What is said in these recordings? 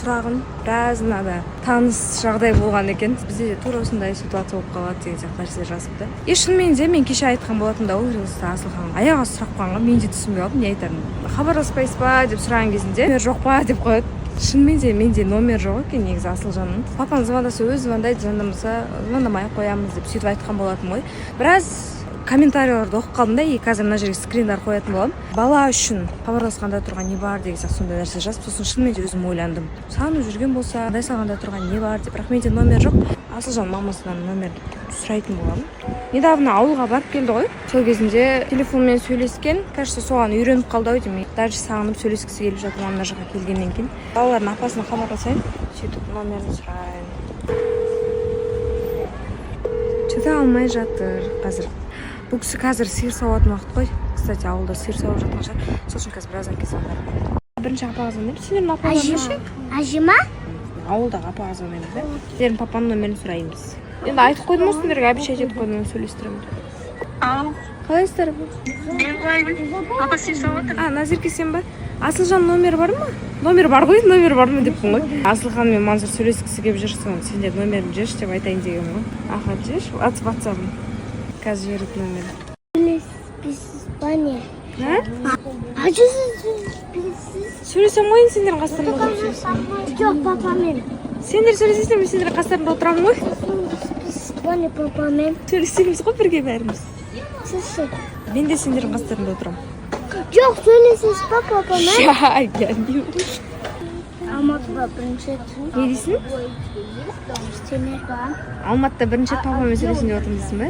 Сұрағым біраз мынада таныс жағдай болған екен. Бізде тура осындай ситуация болып қалады деген сияқты нәрселер жазыпты. Шынымен де мен кеше айтқан болатын да ол Асылханға аяқ асты сұрақ қойғанға мен де түсінбей қалдым, не айтарымды. Хабарласпайсыз ба деп сұраған кезінде номер жоқ па деп қояды. Шынымен де менде номер жоқ екен негізі Асылжанның. Папам звондаса өзі звондайды, звондамаса звондамай қоямыз деп сөйтіп айтқан болатын ғой. Біраз комментарийларды оқып қалдым да, и қазір мына жерге скриндар қоятын боламын. Бала үшін хабарласқанда тұрған не бар деген сияқты сондай нәрсе жазып, сосын шынымен де өзім ойландым. Сағынып жүрген болса, андай сағында тұрған не бар деп. Бірақ менде номер жоқ. Асылжан мамасынан номер сұрайтын боламын. Недавно ауылға барып келді ғой. Сол кезінде телефонмен сөйлескен, кажется, соған үйреніп қалды ау деймін. Даже сағынып сөйлескісі келіп жатыр мына жаққа келгеннен кейін. Балалардың апасына хабарласайын, сөйтіп номерін сұрайын. Шыда алмай жатыр қазір. Бұл кісі қазір сиыр сауатын уақыт қой. Кстати, ауылда сиыр сауып жатқан шығар. Сол үшін қазір біраздан кейін звондаймын. Бірінші апаға звондаймын. Сендердің апаларың ше? Ажима? Ауылдағы апаға звондаймыз да. Сендердің папаның номерін сұраймыз. Енді айтып қойдым ғой сендерге, обещать етіп қойдым, сөйлестіремін. Ау. Қалайсыздар? Мен былаймын. Папа сиыр сауып жатыр. Назерке сен ба? Асылжан номер бар ма? Номер бар ғой, номер бар ма деппін ғой. Асылхан мен Мансұр сөйлескісі келіп жүрсің, сендер номерін жіберші деп айтайын деген ғой. Ахат жіберші, WhatsApp-ын. Қазір жіберіп номерін. Испания. Сөйлесем ғой, сендердің қастарында отырып сөйлесем. Жоқ, папамен. Сендер сөйлесесің, мен сендердің қастарында отырамын ғой. Испания папамен. Сөйлесеміз ғой бірге бәріміз. Сіз. Мен де сендердің қастарында отырамын. Жоқ, сөйлесесіз ба папамен? Я не уж. Алматыда бірінші Не дейсің? істеме бар. Алматыда бірінші папамен сөйлесейін деп отырмын дейсің бе?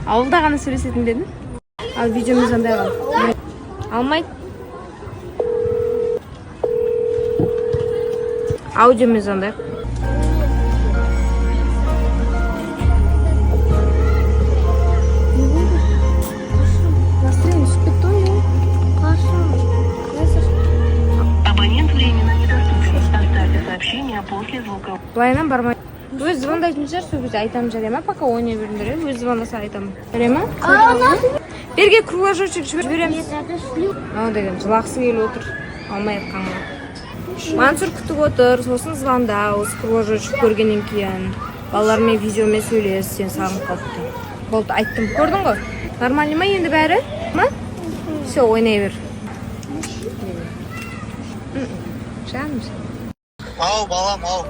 Ауылда ғана сөйлесетін дедің? Ал видеомыз андай қал. Алмайды. Аудиомыз андай. Настроение түсіп кетті ғой. Абонент временно недоступен. Оставьте сообщение после звука. Былайынан бармай. Өз звондайтын шығар, сол кезде айтамын, жарай ма? Пока ойнай беріңдер, өз звондаса айтамын. Жарай ма? Берге кругложочек жібереміз. Ау деген жылақсы келіп отыр. Алмай атқанға. Мансұр күтіп отыр, сосын звонда, осы кругложочек көргеннен кейін. Балалармен видеомен сөйлес, сен сағынып қалыпты. Болды, айттым. Көрдің ғой? Нормальный ма енді бәрі? Ма? Все, ойнай бер. Жаным. Ау, балам, ау.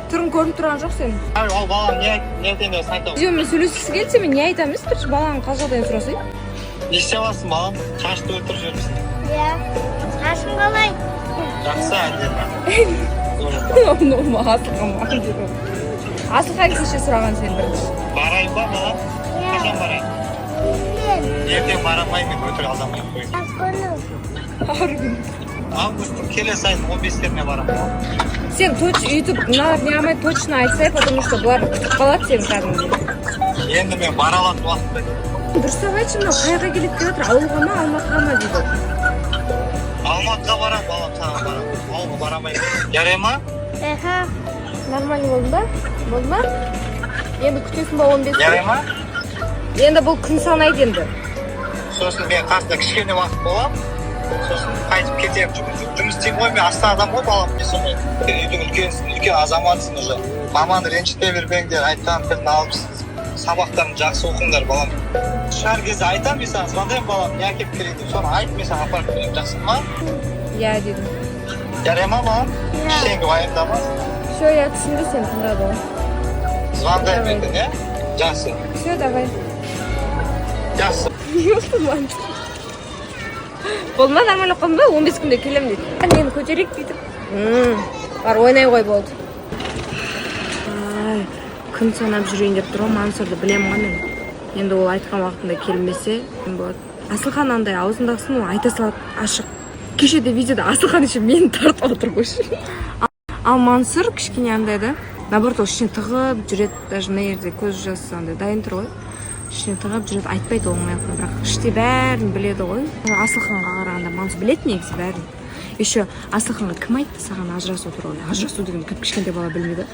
Түрін көрініп тұрған жоқ сен. Ау, балам, не айтайын деп айтамын. Видеомен сөйлескісі келсе мен не айтамыз? Бірінші баланың қал жағдайын сұрасай. Не істеп аласың, балам? Шашты өлтіріп жүрмісің. Иә. Шашың қалай? Жақсы, әдемі. Асылхан кеше сұраған сен бірінші. Барайын ба, балам? Қашан барайын? Ертең барамаймын, өтірік алдамайын қойын. Асқоны. Августтың келесі айдың 15-теріне барамын. Сен үйтіп не точно айтсай, потому что бұлар күтіп қалады сен кәдімгі. Енді мен бара алатын уақытта. Дұрыс айтшы, мынау қайға келеді деп жатыр, ауылға ма, Алматыға ма дейді. Алматыға барам, балам, саған барам. Ауылға барамайын. Жарай ма? Нормально болды ба? Болды ма? Енді күтесің ба 15? Жарай ма? Енді бұл күн санайды енді. Сосын мен қасында кішкене уақыт болам. Сосын қайтып кетемін. Жұмыс істеймін ғой, мен астан адам ғой, балам. Үйдің үлкен азаматсың уже. Маманы ренжіте бермеңдер, айтқан тілін алыпсыз. Сабақтарын жақсы оқыңдар, балам. Шығар кезде айтам, мен саған звондаймын, балам, не әкеп берейін деп. Соны айт, мен саған апарып берейін, жақсы ма? Иә дедім. Жарай ма, балам? Ештеңе уайымдама. Все, я түсінді, сен тыңдады ғой. Звондаймын ертең, иә? Жақсы. Все, давай. Жақсы. Болды ма, нормально қылдың ба? 15 күнде келем дейді. Мені көтерейік дейді. Бар, ойнай ғой болды. Күн санап жүрейін деп тұр ғой, Мансұрды білем ғой мен. Енді ол айтқан уақытында келмесе болады. Асылхан андай аузындағысын ол айта салады ашық. Кешеде видеода Асылхан еще мені тартып отыр қойшы. Ал Мансұр кішкене андай да. Наоборот, ол ішіне тығып жүреді, даже мына жерде көз жасы андай дайын тұр ғой. Ішіне тығып жүреді, айтпайды оңай ақ, бірақ іште бәрін біледі ғой. Асылханға қарағанда Мансұр біледі негізі бәрін. Еще Асылханға кім айтты саған ажырасу туралы? Ажырасу деген кішкентай бала білмейді.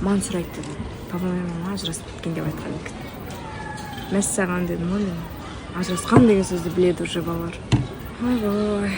Мансұр айтты. Папа мен мама ажырасып кеткен деп айтқан екен. Мәссаған дедім ғой мен. Ажырасқан деген сөзді біледі уже балалар. Ой, осылай.